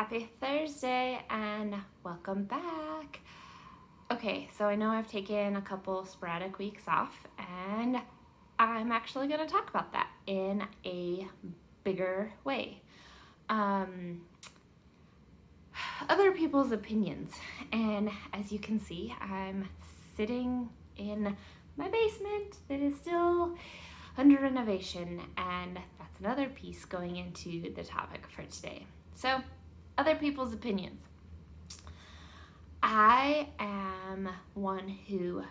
Happy Thursday and welcome back. Okay, so I know I've taken a couple sporadic weeks off and I'm actually going to talk about that in a bigger way. Other people's opinions. And as you can see, I'm sitting in my basement that is still under renovation, and that's another piece going into the topic for today. So, other people's opinions. I am one who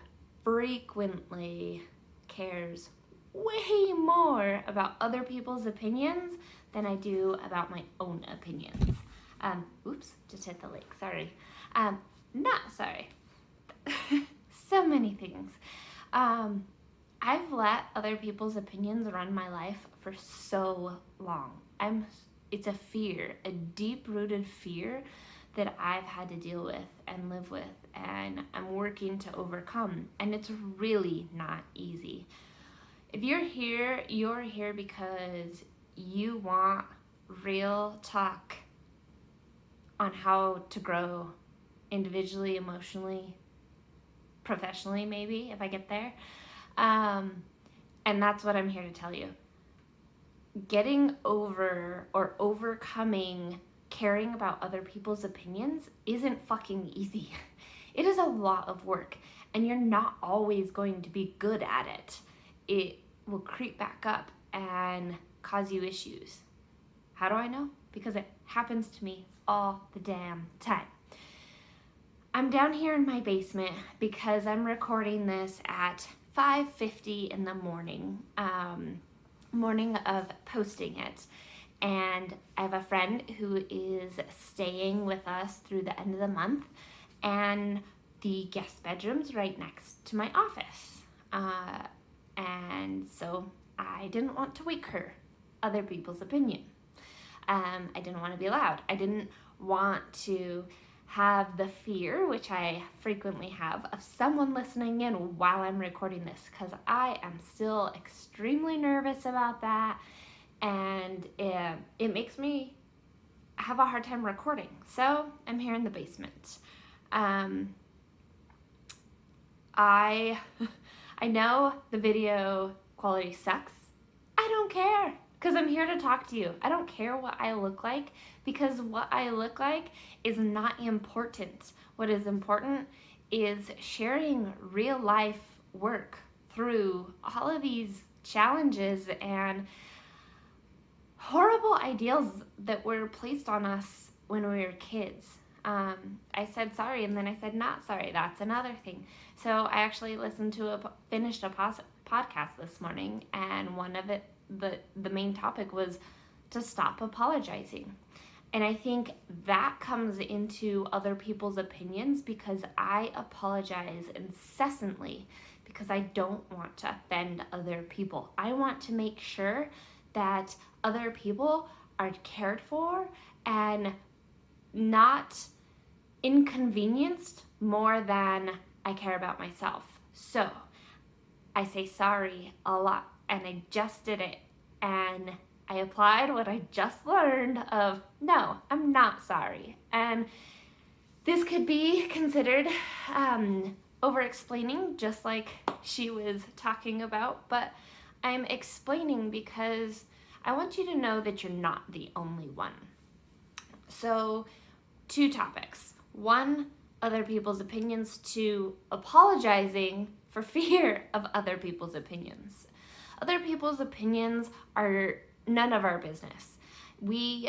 frequently cares way more about other people's opinions than I do about my own opinions. Oops, just hit the lake, sorry. Not sorry. So many things. I've let other people's opinions run my life for so long. It's a fear, a deep-rooted fear that I've had to deal with and live with, and I'm working to overcome, and it's really not easy. If you're here because you want real talk on how to grow individually, emotionally, professionally, maybe, if I get there. And that's what I'm here to tell you. Getting over or overcoming caring about other people's opinions isn't fucking easy. It is a lot of work, and you're not always going to be good at it. It will creep back up and cause you issues. How do I know? Because it happens to me all the damn time. I'm down here in my basement because I'm recording this at 5:50 in the morning of posting it. And I have a friend who is staying with us through the end of the month, and the guest bedroom's right next to my office. And so I didn't want to wake her, other people's opinion. I didn't want to be loud. I didn't want to have the fear, which I frequently have, of someone listening in while I'm recording this, because I am still extremely nervous about that, and it makes me have a hard time recording. So I'm here in the basement. I know the video quality sucks. I don't care, because I'm here to talk to you. I don't care what I look like, because what I look like is not important. What is important is sharing real life work through all of these challenges and horrible ideals that were placed on us when we were kids. I said sorry, and then I said not sorry. That's another thing. So I actually finished a podcast this morning, and one of it, the main topic was to stop apologizing. And I think that comes into other people's opinions because I apologize incessantly because I don't want to offend other people. I want to make sure that other people are cared for and not inconvenienced more than I care about myself. So I say sorry a lot, and I just did it, and I applied what I just learned of, no, I'm not sorry. And this could be considered over-explaining, just like she was talking about, but I'm explaining because I want you to know that you're not the only one. So, 2 topics. 1, other people's opinions. 2, apologizing for fear of other people's opinions. Other people's opinions are none of our business. We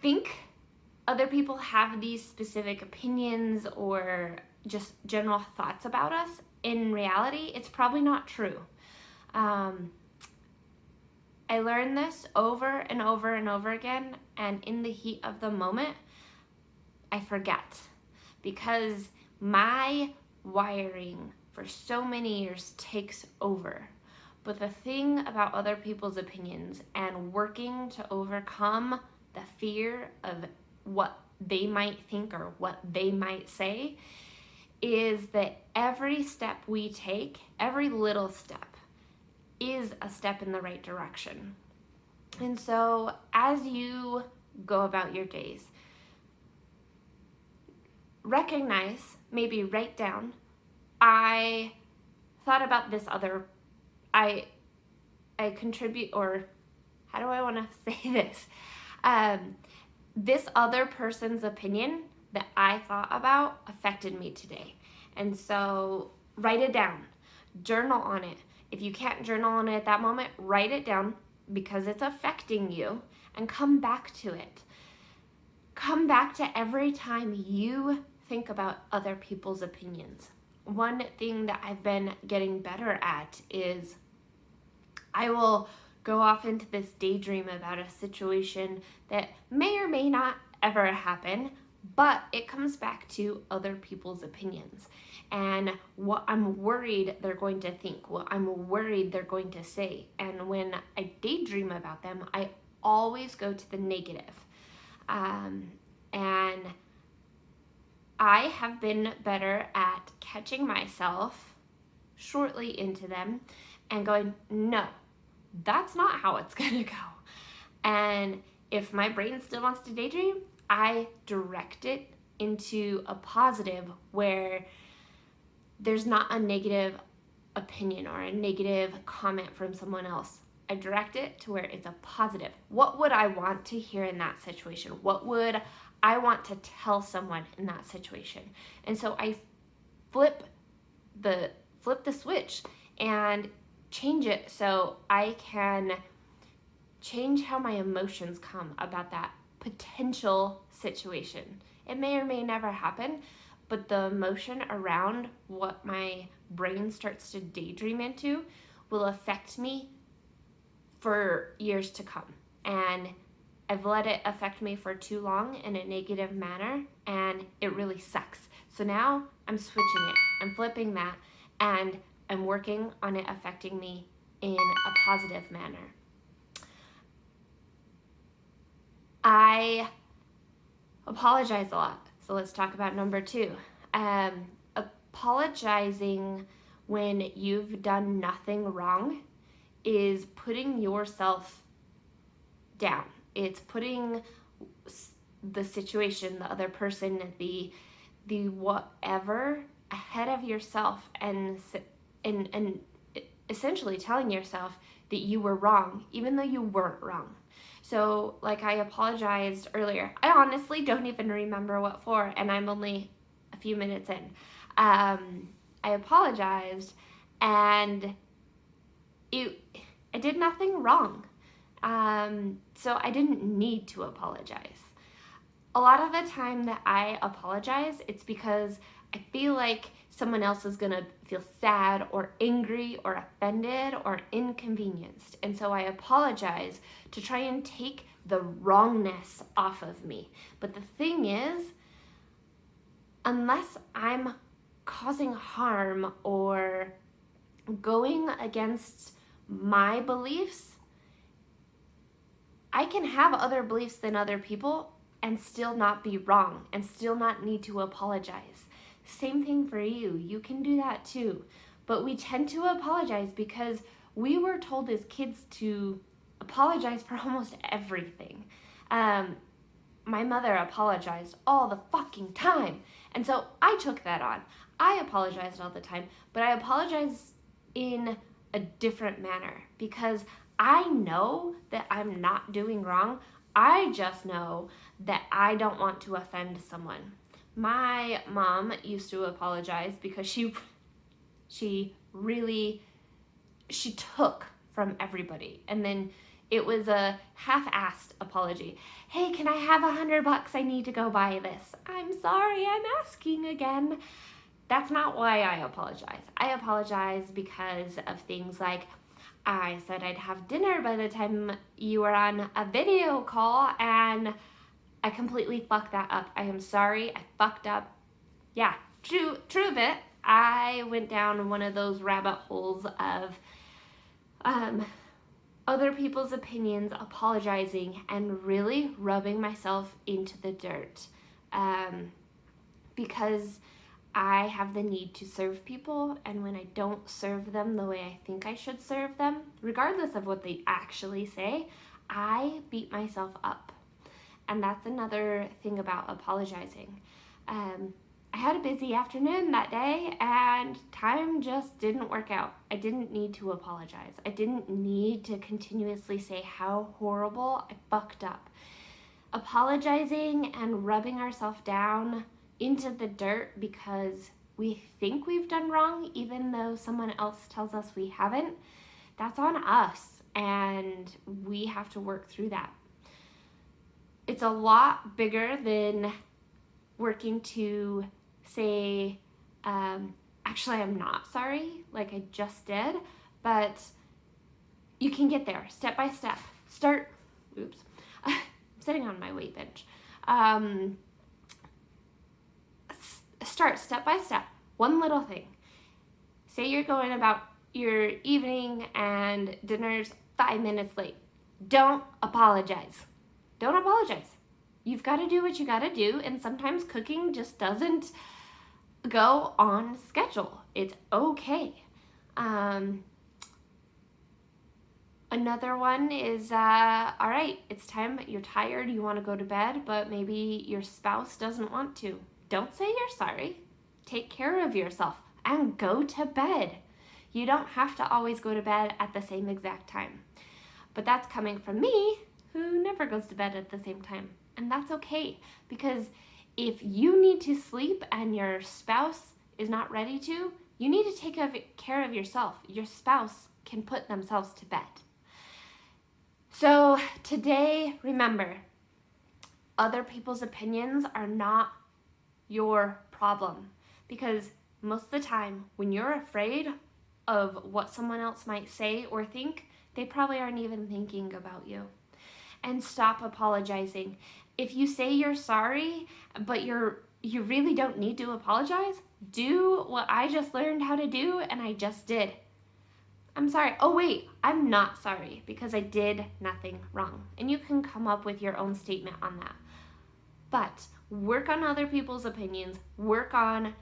think other people have these specific opinions or just general thoughts about us. In reality, it's probably not true. I learned this over and over and over again, and in the heat of the moment, I forget, because my wiring for so many years takes over. But the thing about other people's opinions and working to overcome the fear of what they might think or what they might say is that every step we take, every little step, is a step in the right direction. And so as you go about your days. Recognize, maybe write down, I thought about this other, I contribute, or how do I want to say this? This other person's opinion that I thought about affected me today. And so write it down, journal on it. If you can't journal on it at that moment, write it down because it's affecting you, and come back to it. Come back to every time you think about other people's opinions. One thing that I've been getting better at is I will go off into this daydream about a situation that may or may not ever happen, but it comes back to other people's opinions and what I'm worried they're going to think, what I'm worried they're going to say. And when I daydream about them, I always go to the negative. And I have been better at catching myself shortly into them and going, no, that's not how it's gonna go. And if my brain still wants to daydream, I direct it into a positive where there's not a negative opinion or a negative comment from someone else. I direct it to where it's a positive. What would I want to hear in that situation? What would I want to tell someone in that situation? And so I flip the switch and change it so I can change how my emotions come about that potential situation. It may or may never happen, but the emotion around what my brain starts to daydream into will affect me for years to come. And I've let it affect me for too long in a negative manner, and it really sucks. So now I'm switching it. I'm flipping that, and I'm working on it affecting me in a positive manner. I apologize a lot. So let's talk about number 2. Apologizing when you've done nothing wrong is putting yourself down. It's putting the situation, the other person, the whatever ahead of yourself, and essentially telling yourself that you were wrong, even though you weren't wrong. So, like I apologized earlier. I honestly don't even remember what for, and I'm only a few minutes in. I apologized, and I did nothing wrong. So I didn't need to apologize. A lot of the time that I apologize, it's because I feel like someone else is gonna feel sad or angry or offended or inconvenienced. And so I apologize to try and take the wrongness off of me. But the thing is, unless I'm causing harm or going against my beliefs, I can have other beliefs than other people and still not be wrong and still not need to apologize. Same thing for you. You can do that too. But we tend to apologize because we were told as kids to apologize for almost everything. My mother apologized all the fucking time. And so I took that on. I apologized all the time, but I apologized in a different manner because I know that I'm not doing wrong. I just know that I don't want to offend someone. My mom used to apologize because she took from everybody, and then it was a half-assed apology. Hey, can I have $100? I need to go buy this. I'm sorry, I'm asking again. That's not why I apologize. I apologize because of things like, I said I'd have dinner by the time you were on a video call, and I completely fucked that up. I am sorry, I fucked up. Yeah, true of it. I went down one of those rabbit holes of other people's opinions, apologizing, and really rubbing myself into the dirt. Because I have the need to serve people, and when I don't serve them the way I think I should serve them, regardless of what they actually say, I beat myself up. And that's another thing about apologizing. I had a busy afternoon that day and time just didn't work out. I didn't need to apologize. I didn't need to continuously say how horrible I fucked up. Apologizing and rubbing ourselves down into the dirt because we think we've done wrong, even though someone else tells us we haven't, that's on us, and we have to work through that. It's a lot bigger than working to say, actually, I'm not sorry, like I just did, but you can get there step by step. Start, oops, I'm sitting on my weight bench. Start step by step, one little thing. Say you're going about your evening and dinner's 5 minutes late. Don't apologize. Don't apologize. You've got to do what you got to do, and sometimes cooking just doesn't go on schedule. It's okay. Another one is, all right, it's time, you're tired, you want to go to bed, but maybe your spouse doesn't want to. Don't say you're sorry. Take care of yourself and go to bed. You don't have to always go to bed at the same exact time. But that's coming from me, who never goes to bed at the same time. And that's okay, because if you need to sleep and your spouse is not ready to, you need to take care of yourself. Your spouse can put themselves to bed. So today, remember, other people's opinions are not your problem, because most of the time when you're afraid of what someone else might say or think, they probably aren't even thinking about you. And stop apologizing. If you say you're sorry, but you really don't need to apologize, do what I just learned how to do and I just did. I'm sorry. Oh wait, I'm not sorry because I did nothing wrong. And you can come up with your own statement on that. But work on other people's opinions. Work on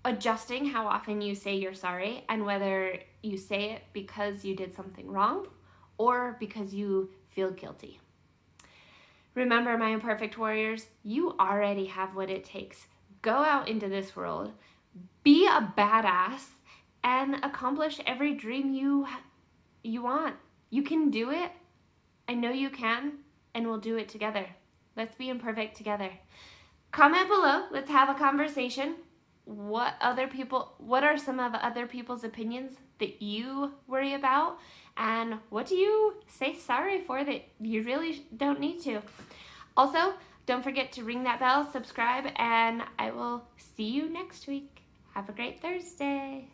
adjusting how often you say you're sorry and whether you say it because you did something wrong or because you feel guilty. Remember, my imperfect warriors, you already have what it takes. Go out into this world, be a badass, and accomplish every dream you want. You can do it. I know you can, and we'll do it together. Let's be imperfect together. Comment below. Let's have a conversation. What are some of other people's opinions that you worry about? And what do you say sorry for that you really don't need to? Also, don't forget to ring that bell, subscribe, and I will see you next week. Have a great Thursday.